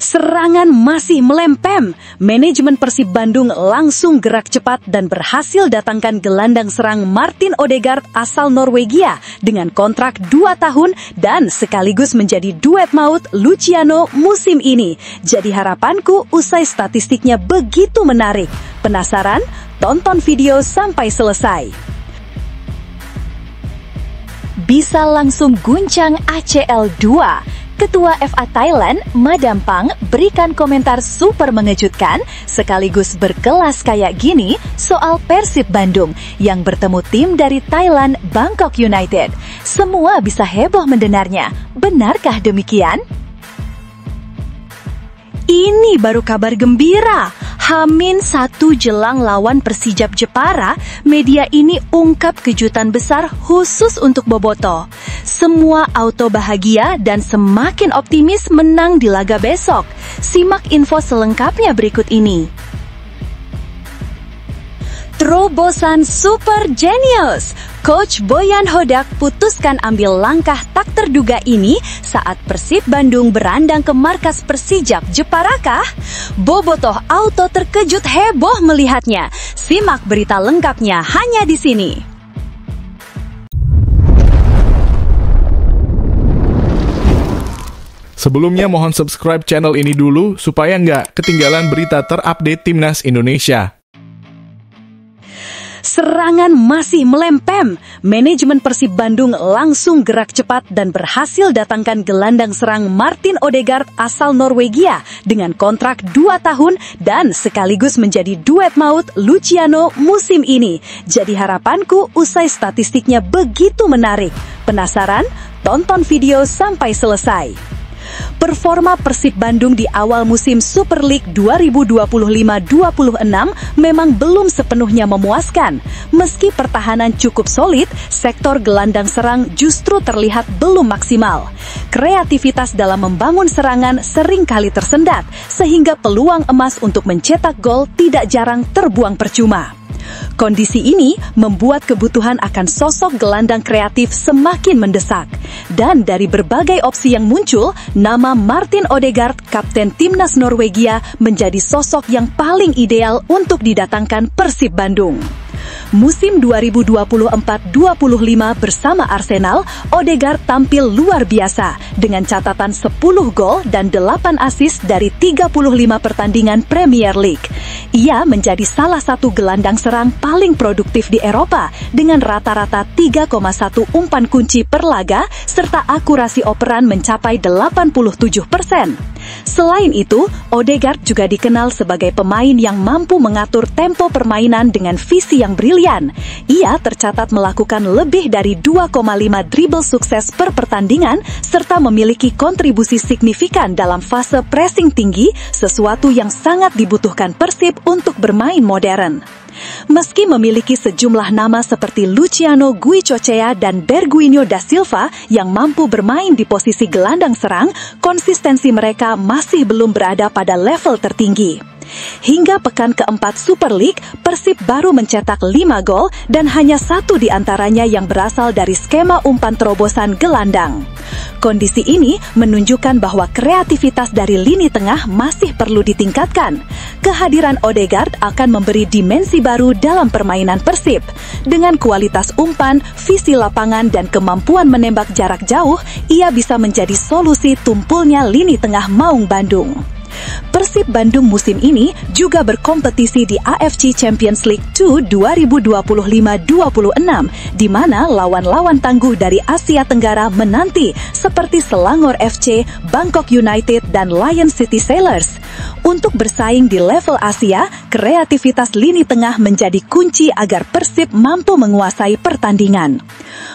Serangan masih melempem. Manajemen Persib Bandung langsung gerak cepat dan berhasil datangkan gelandang serang Martin Odegaard asal Norwegia dengan kontrak 2 tahun dan sekaligus menjadi duet maut Luciano musim ini. Jadi harapanku usai statistiknya begitu menarik. Penasaran? Tonton video sampai selesai. Bisa langsung guncang ACL 2. Ketua FA Thailand, Madam Pang, berikan komentar super mengejutkan sekaligus berkelas kayak gini soal Persib Bandung yang bertemu tim dari Thailand, Bangkok United. Semua bisa heboh mendengarnya. Benarkah demikian? Ini baru kabar gembira. H-1 jelang lawan Persijap Jepara, media ini ungkap kejutan besar khusus untuk Boboto. Semua auto bahagia dan semakin optimis menang di laga besok. Simak info selengkapnya berikut ini. Terobosan super genius. Coach Boyan Hodak putuskan ambil langkah tak terduga ini saat Persib Bandung berandang ke markas Persijap Jeparakah? Bobotoh auto terkejut heboh melihatnya. Simak berita lengkapnya hanya di sini. Sebelumnya mohon subscribe channel ini dulu supaya nggak ketinggalan berita terupdate Timnas Indonesia. Serangan masih melempem. Manajemen Persib Bandung langsung gerak cepat dan berhasil datangkan gelandang serang Martin Odegaard asal Norwegia dengan kontrak 2 tahun dan sekaligus menjadi duet maut Luciano musim ini. Jadi harapanku usai statistiknya begitu menarik. Penasaran? Tonton video sampai selesai. Performa Persib Bandung di awal musim Super League 2025-26 memang belum sepenuhnya memuaskan. Meski pertahanan cukup solid, sektor gelandang serang justru terlihat belum maksimal. Kreativitas dalam membangun serangan seringkali tersendat, sehingga peluang emas untuk mencetak gol tidak jarang terbuang percuma. Kondisi ini membuat kebutuhan akan sosok gelandang kreatif semakin mendesak. Dan dari berbagai opsi yang muncul, nama Martin Odegaard, kapten timnas Norwegia, menjadi sosok yang paling ideal untuk didatangkan Persib Bandung. Musim 2024-25 bersama Arsenal, Odegaard tampil luar biasa dengan catatan 10 gol dan 8 assist dari 35 pertandingan Premier League. Ia menjadi salah satu gelandang serang paling produktif di Eropa dengan rata-rata 3,1 umpan kunci per laga serta akurasi operan mencapai 87%. Selain itu, Odegaard juga dikenal sebagai pemain yang mampu mengatur tempo permainan dengan visi yang brilian. Ia tercatat melakukan lebih dari 2,5 dribble sukses per pertandingan serta memiliki kontribusi signifikan dalam fase pressing tinggi, sesuatu yang sangat dibutuhkan Persib untuk bermain modern. Meski memiliki sejumlah nama seperti Luciano Guicochea dan Berguinho da Silva yang mampu bermain di posisi gelandang serang, konsistensi mereka masih belum berada pada level tertinggi. Hingga pekan keempat Super League, Persib baru mencetak 5 gol dan hanya 1 di antaranya yang berasal dari skema umpan terobosan gelandang. Kondisi ini menunjukkan bahwa kreativitas dari lini tengah masih perlu ditingkatkan. Kehadiran Odegaard akan memberi dimensi baru dalam permainan Persib. Dengan kualitas umpan, visi lapangan, dan kemampuan menembak jarak jauh, ia bisa menjadi solusi tumpulnya lini tengah Maung Bandung. Persib Bandung musim ini juga berkompetisi di AFC Champions League 2 2025-26, di mana lawan-lawan tangguh dari Asia Tenggara menanti seperti Selangor FC, Bangkok United, dan Lion City Sailors. Untuk bersaing di level Asia, kreativitas lini tengah menjadi kunci agar Persib mampu menguasai pertandingan.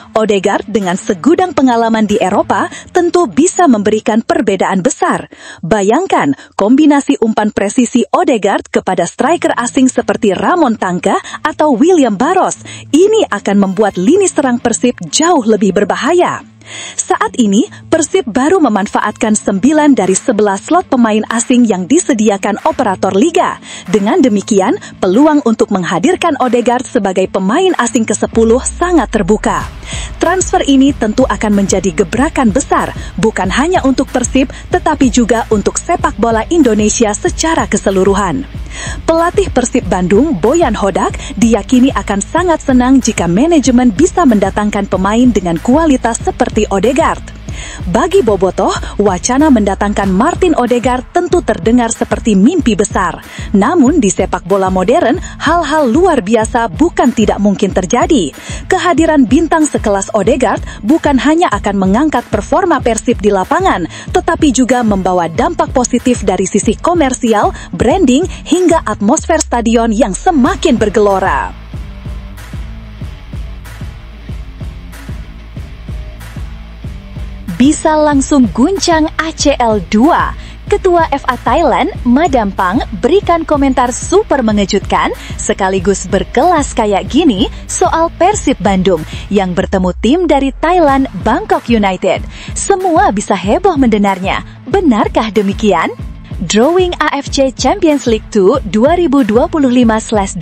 Odegaard dengan segudang pengalaman di Eropa tentu bisa memberikan perbedaan besar. Bayangkan kombinasi umpan presisi Odegaard kepada striker asing seperti Ramon Tangka atau William Barros. Ini akan membuat lini serang Persib jauh lebih berbahaya. Saat ini, Persib baru memanfaatkan 9 dari 11 slot pemain asing yang disediakan operator liga. Dengan demikian, peluang untuk menghadirkan Odegaard sebagai pemain asing ke-10 sangat terbuka. Transfer ini tentu akan menjadi gebrakan besar, bukan hanya untuk Persib, tetapi juga untuk sepak bola Indonesia secara keseluruhan. Pelatih Persib Bandung, Boyan Hodak, diyakini akan sangat senang jika manajemen bisa mendatangkan pemain dengan kualitas seperti Odegaard. Bagi Bobotoh, wacana mendatangkan Martin Odegaard tentu terdengar seperti mimpi besar. Namun di sepak bola modern, hal-hal luar biasa bukan tidak mungkin terjadi. Kehadiran bintang sekelas Odegaard bukan hanya akan mengangkat performa Persib di lapangan, tetapi juga membawa dampak positif dari sisi komersial, branding, hingga atmosfer stadion yang semakin bergelora. Bisa langsung guncang ACL 2. Ketua FA Thailand, Madampang, berikan komentar super mengejutkan sekaligus berkelas kayak gini soal Persib Bandung yang bertemu tim dari Thailand, Bangkok United. Semua bisa heboh mendengarnya. Benarkah demikian? Drawing AFC Champions League 2 2025/26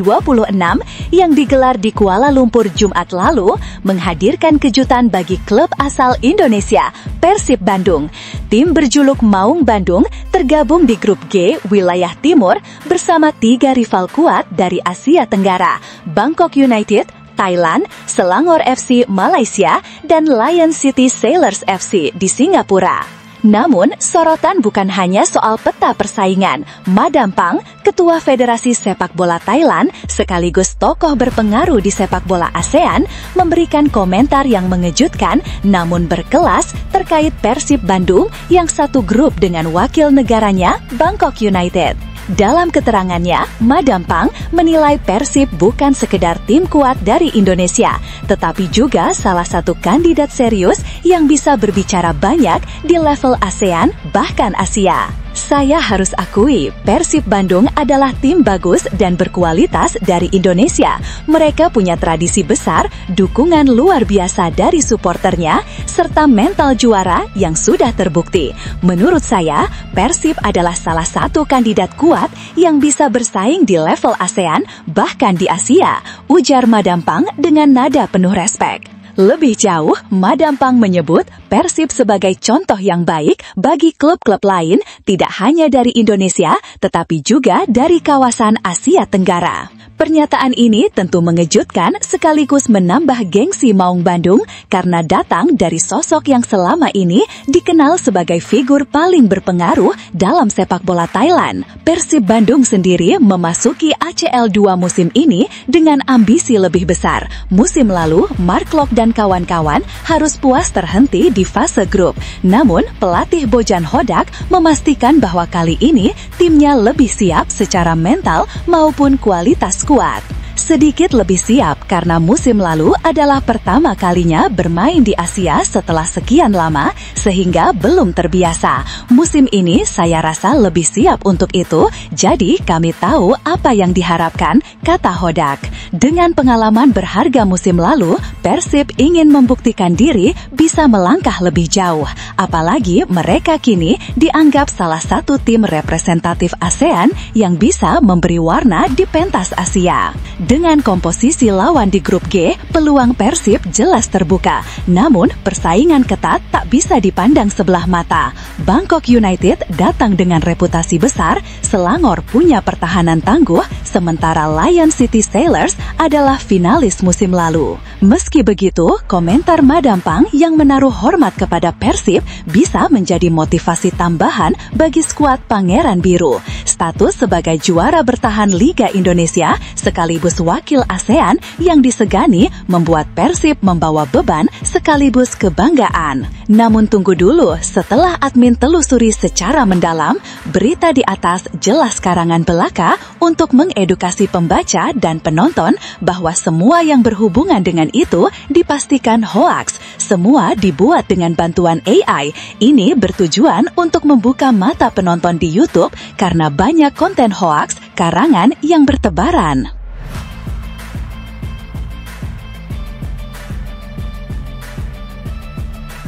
yang digelar di Kuala Lumpur Jumat lalu menghadirkan kejutan bagi klub asal Indonesia, Persib Bandung. Tim berjuluk Maung Bandung tergabung di grup G wilayah timur bersama 3 rival kuat dari Asia Tenggara, Bangkok United, Thailand, Selangor FC Malaysia, dan Lion City Sailors FC di Singapura. Namun, sorotan bukan hanya soal peta persaingan. Madampang, Ketua Federasi Sepak Bola Thailand, sekaligus tokoh berpengaruh di sepak bola ASEAN, memberikan komentar yang mengejutkan namun berkelas terkait Persib Bandung yang satu grup dengan wakil negaranya, Bangkok United. Dalam keterangannya, Madampang menilai Persib bukan sekedar tim kuat dari Indonesia, tetapi juga salah satu kandidat serius yang bisa berbicara banyak di level ASEAN bahkan Asia. Saya harus akui, Persib Bandung adalah tim bagus dan berkualitas dari Indonesia. Mereka punya tradisi besar, dukungan luar biasa dari suporternya, serta mental juara yang sudah terbukti. Menurut saya, Persib adalah salah satu kandidat kuat yang bisa bersaing di level ASEAN, bahkan di Asia, ujar Madampang dengan nada penuh respek. Lebih jauh, Madampang menyebut Persib sebagai contoh yang baik bagi klub-klub lain, tidak hanya dari Indonesia, tetapi juga dari kawasan Asia Tenggara. Pernyataan ini tentu mengejutkan sekaligus menambah gengsi Maung Bandung karena datang dari sosok yang selama ini dikenal sebagai figur paling berpengaruh dalam sepak bola Thailand. Persib Bandung sendiri memasuki ACL 2 musim ini dengan ambisi lebih besar. Musim lalu, Mark Lok dan kawan-kawan harus puas terhenti di fase grup. Namun, pelatih Bojan Hodak memastikan bahwa kali ini timnya lebih siap secara mental maupun kualitas kuat. Sedikit lebih siap karena musim lalu adalah pertama kalinya bermain di Asia setelah sekian lama sehingga belum terbiasa. Musim ini saya rasa lebih siap untuk itu, jadi kami tahu apa yang diharapkan, kata Hodak. Dengan pengalaman berharga musim lalu, Persib ingin membuktikan diri bisa melangkah lebih jauh. Apalagi mereka kini dianggap salah satu tim representatif ASEAN yang bisa memberi warna di pentas Asia. Dengan komposisi lawan di grup G, peluang Persib jelas terbuka. Namun, persaingan ketat tak bisa dipandang sebelah mata. Bangkok United datang dengan reputasi besar, Selangor punya pertahanan tangguh, sementara Lion City Sailors adalah finalis musim lalu. Meski begitu, komentar Madampang yang menaruh hormat kepada Persib bisa menjadi motivasi tambahan bagi skuad Pangeran Biru. Status sebagai juara bertahan Liga Indonesia sekaligus wakil ASEAN yang disegani membuat Persib membawa beban sekaligus kebanggaan. Namun tunggu dulu, setelah admin telusuri secara mendalam, berita di atas jelas karangan belaka untuk mengedukasi pembaca dan penonton bahwa semua yang berhubungan dengan itu dipastikan hoaks. Semua dibuat dengan bantuan AI. Ini bertujuan untuk membuka mata penonton di YouTube karena banyak konten hoaks karangan yang bertebaran.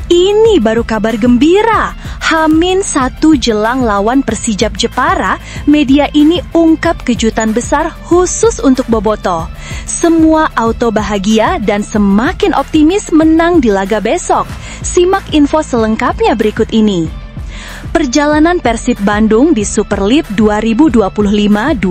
Ini baru kabar gembira. H-1 jelang lawan Persijap Jepara, media ini ungkap kejutan besar khusus untuk Bobotoh. Semua auto bahagia dan semakin optimis menang di laga besok. Simak info selengkapnya berikut ini. Perjalanan Persib Bandung di Super League 2025-26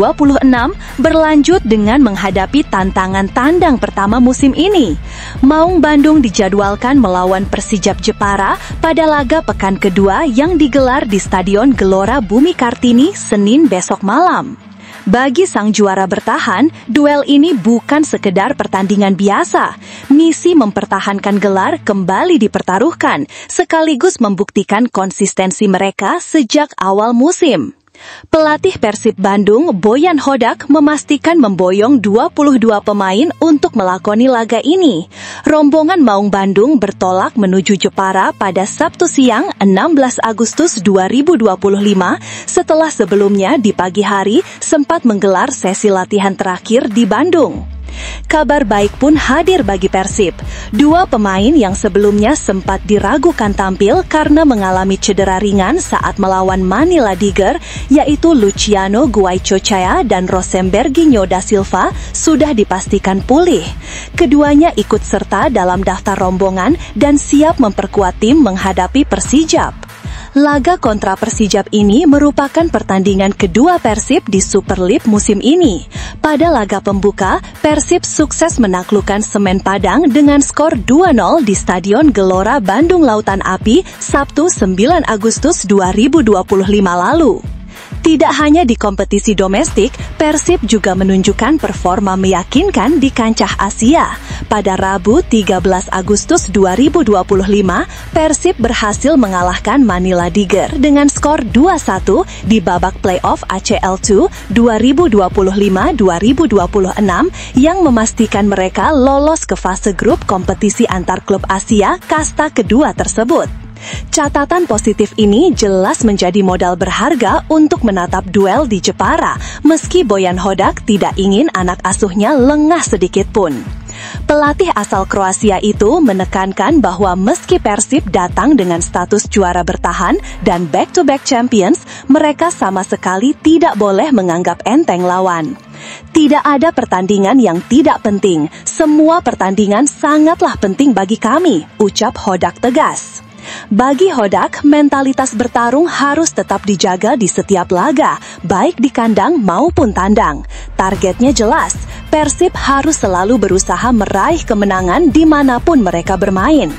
berlanjut dengan menghadapi tantangan tandang pertama musim ini. Maung Bandung dijadwalkan melawan Persijap Jepara pada laga pekan kedua yang digelar di Stadion Gelora Bumi Kartini Senin besok malam. Bagi sang juara bertahan, duel ini bukan sekedar pertandingan biasa. Misi mempertahankan gelar kembali dipertaruhkan, sekaligus membuktikan konsistensi mereka sejak awal musim. Pelatih Persib Bandung, Boyan Hodak, memastikan memboyong 22 pemain untuk melakoni laga ini. Rombongan Maung Bandung bertolak menuju Jepara pada Sabtu siang 16 Agustus 2025 setelah sebelumnya di pagi hari sempat menggelar sesi latihan terakhir di Bandung. Kabar baik pun hadir bagi Persib. Dua pemain yang sebelumnya sempat diragukan tampil karena mengalami cedera ringan saat melawan Manila Tiger, yaitu Luciano Guaicochea dan Rosemberginho da Silva, sudah dipastikan pulih. Keduanya ikut serta dalam daftar rombongan dan siap memperkuat tim menghadapi Persijap. Laga kontra Persijap ini merupakan pertandingan kedua Persib di Super League musim ini. Pada laga pembuka, Persib sukses menaklukkan Semen Padang dengan skor 2-0 di Stadion Gelora Bandung Lautan Api Sabtu 9 Agustus 2025 lalu. Tidak hanya di kompetisi domestik, Persib juga menunjukkan performa meyakinkan di kancah Asia. Pada Rabu 13 Agustus 2025, Persib berhasil mengalahkan Manila Tiger dengan skor 2-1 di babak playoff ACL2 2025-2026 yang memastikan mereka lolos ke fase grup kompetisi antar klub Asia kasta kedua tersebut. Catatan positif ini jelas menjadi modal berharga untuk menatap duel di Jepara, meski Boyan Hodak tidak ingin anak asuhnya lengah sedikit pun. Pelatih asal Kroasia itu menekankan bahwa meski Persib datang dengan status juara bertahan dan back-to-back champions, mereka sama sekali tidak boleh menganggap enteng lawan. Tidak ada pertandingan yang tidak penting, semua pertandingan sangatlah penting bagi kami, ucap Hodak tegas. Bagi Hodak, mentalitas bertarung harus tetap dijaga di setiap laga, baik di kandang maupun tandang. Targetnya jelas, Persib harus selalu berusaha meraih kemenangan dimanapun mereka bermain.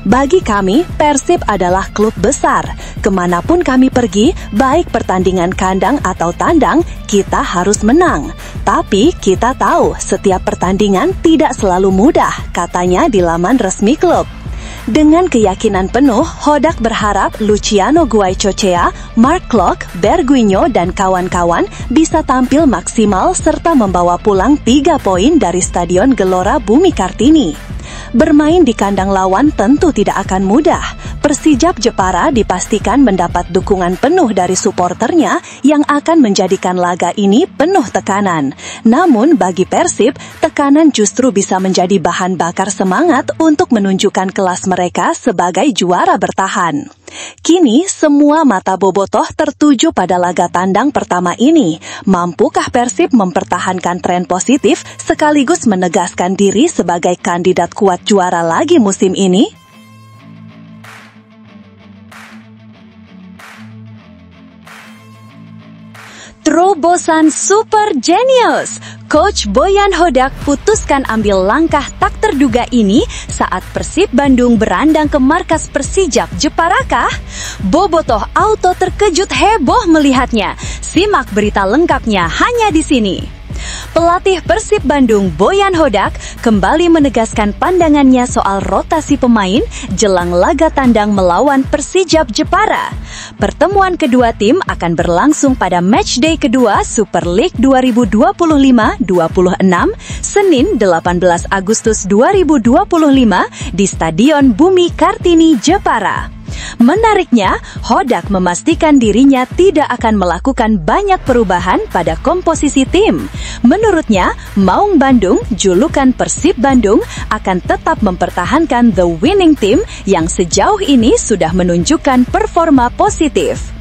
Bagi kami, Persib adalah klub besar. Kemanapun kami pergi, baik pertandingan kandang atau tandang, kita harus menang. Tapi kita tahu setiap pertandingan tidak selalu mudah, katanya di laman resmi klub. Dengan keyakinan penuh, Hodak berharap Luciano Guaicochea, Mark Klok, Berguinho, dan kawan-kawan bisa tampil maksimal serta membawa pulang 3 poin dari Stadion Gelora Bumi Kartini. Bermain di kandang lawan tentu tidak akan mudah. Persijap Jepara dipastikan mendapat dukungan penuh dari suporternya yang akan menjadikan laga ini penuh tekanan. Namun bagi Persib, tekanan justru bisa menjadi bahan bakar semangat untuk menunjukkan kelas mereka sebagai juara bertahan. Kini semua mata Bobotoh tertuju pada laga tandang pertama ini. Mampukah Persib mempertahankan tren positif sekaligus menegaskan diri sebagai kandidat kuat juara lagi musim ini? Terobosan super genius. Coach Boyan Hodak putuskan ambil langkah tak terduga ini saat Persib Bandung berandang ke markas Persijap Jeparakah? Bobotoh auto terkejut heboh melihatnya. Simak berita lengkapnya hanya di sini. Pelatih Persib Bandung Boyan Hodak kembali menegaskan pandangannya soal rotasi pemain jelang laga tandang melawan Persijap Jepara. Pertemuan kedua tim akan berlangsung pada matchday kedua Super League 2025-26 Senin 18 Agustus 2025 di Stadion Bumi Kartini Jepara. Menariknya, Hodak memastikan dirinya tidak akan melakukan banyak perubahan pada komposisi tim. Menurutnya, Maung Bandung, julukan Persib Bandung, akan tetap mempertahankan the winning team yang sejauh ini sudah menunjukkan performa positif.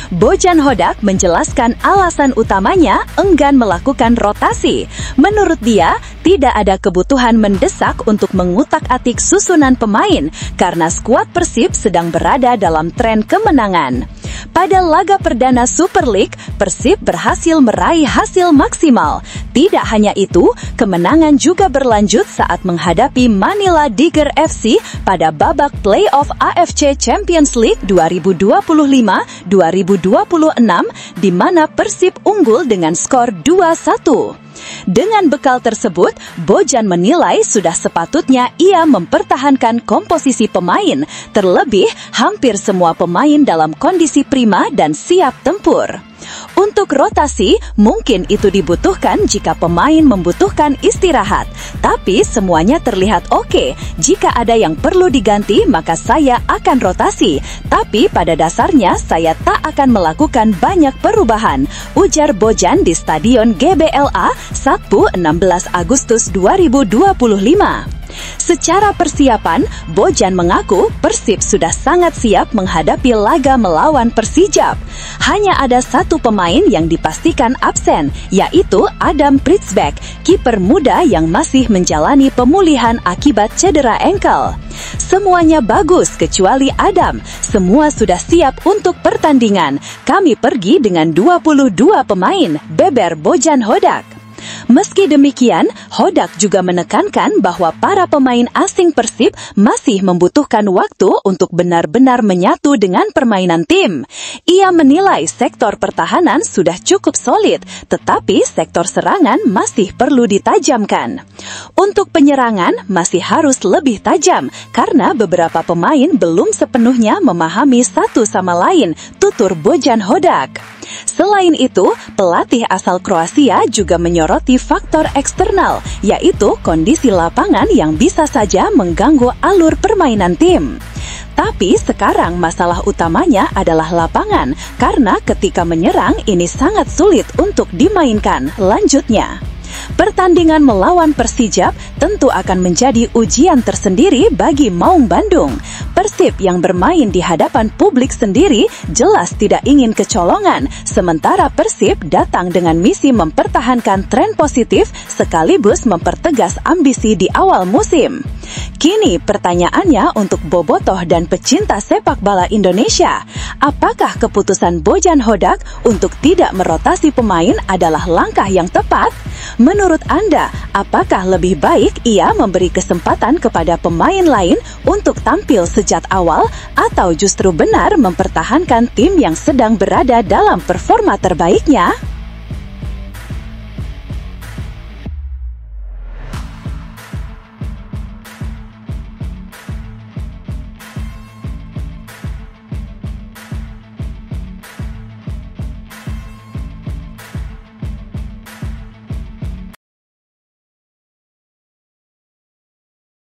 Bojan Hodak menjelaskan alasan utamanya enggan melakukan rotasi. Menurut dia, tidak ada kebutuhan mendesak untuk mengutak-atik susunan pemain karena skuad Persib sedang berada dalam tren kemenangan. Pada laga perdana Super League, Persib berhasil meraih hasil maksimal. Tidak hanya itu, kemenangan juga berlanjut saat menghadapi Manila Tiger FC pada babak playoff AFC Champions League 2025-2026 di mana Persib unggul dengan skor 2-1. Dengan bekal tersebut, Bojan menilai sudah sepatutnya ia mempertahankan komposisi pemain, terlebih hampir semua pemain dalam kondisi prima dan siap tempur. Untuk rotasi, mungkin itu dibutuhkan jika pemain membutuhkan istirahat. Tapi semuanya terlihat oke. Jika ada yang perlu diganti, maka saya akan rotasi. Tapi pada dasarnya, saya tak akan melakukan banyak perubahan, ujar Bojan di Stadion GBLA Sabtu 16 Agustus 2025. Secara persiapan, Bojan mengaku Persib sudah sangat siap menghadapi laga melawan Persijap. Hanya ada satu pemain yang dipastikan absen, yaitu Adam Pritzbeck, kiper muda yang masih menjalani pemulihan akibat cedera engkel. Semuanya bagus kecuali Adam. Semua sudah siap untuk pertandingan. Kami pergi dengan 22 pemain, beber Bojan Hodak. Meski demikian, Hodak juga menekankan bahwa para pemain asing Persib masih membutuhkan waktu untuk benar-benar menyatu dengan permainan tim. Ia menilai sektor pertahanan sudah cukup solid, tetapi sektor serangan masih perlu ditajamkan. Untuk penyerangan masih harus lebih tajam karena beberapa pemain belum sepenuhnya memahami satu sama lain, tutur Bojan Hodak. Selain itu, pelatih asal Kroasia juga menyoroti faktor eksternal, yaitu kondisi lapangan yang bisa saja mengganggu alur permainan tim. Tapi sekarang masalah utamanya adalah lapangan, karena ketika menyerang ini sangat sulit untuk dimainkan, lanjutnya. Pertandingan melawan Persijap tentu akan menjadi ujian tersendiri bagi Maung Bandung. Persib yang bermain di hadapan publik sendiri jelas tidak ingin kecolongan, sementara Persib datang dengan misi mempertahankan tren positif sekaligus mempertegas ambisi di awal musim. Kini pertanyaannya untuk bobotoh dan pecinta sepak bola Indonesia, apakah keputusan Bojan Hodak untuk tidak merotasi pemain adalah langkah yang tepat? Menurut Anda, apakah lebih baik ia memberi kesempatan kepada pemain lain untuk tampil sejak awal atau justru benar mempertahankan tim yang sedang berada dalam performa terbaiknya?